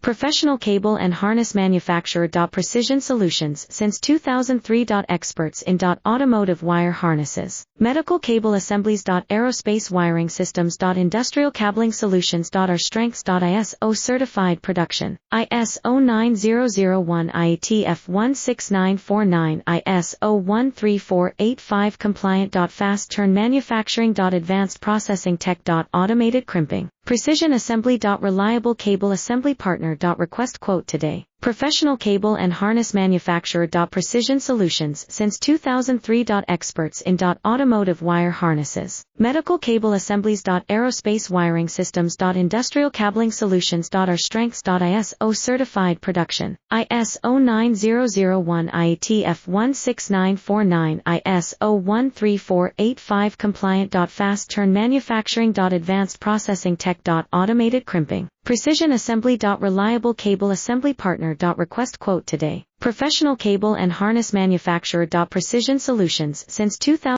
Professional cable and harness manufacturer. Precision Solutions since 2003. Experts in automotive wire harnesses, medical cable assemblies. Aerospace wiring systems. Industrial cabling solutions. Our strengths. ISO certified production, ISO 9001 IATF 16949 ISO 13485 compliant. Fast turn manufacturing. Advanced processing tech. Automated crimping, precision assembly. Reliable cable assembly partner. Request quote today. Professional cable and harness manufacturer. Precision Solutions since 2003. Experts in automotive wire harnesses, medical cable assemblies. Aerospace wiring systems. Industrial cabling solutions. Our strengths. ISO certified production, ISO 9001 IATF 16949 ISO 13485 compliant. Fast turn manufacturing. Advanced processing tech. Automated crimping, precision assembly. Reliable cable assembly partner. Request quote today. Professional cable and harness manufacturer. Precision Solutions since 2000.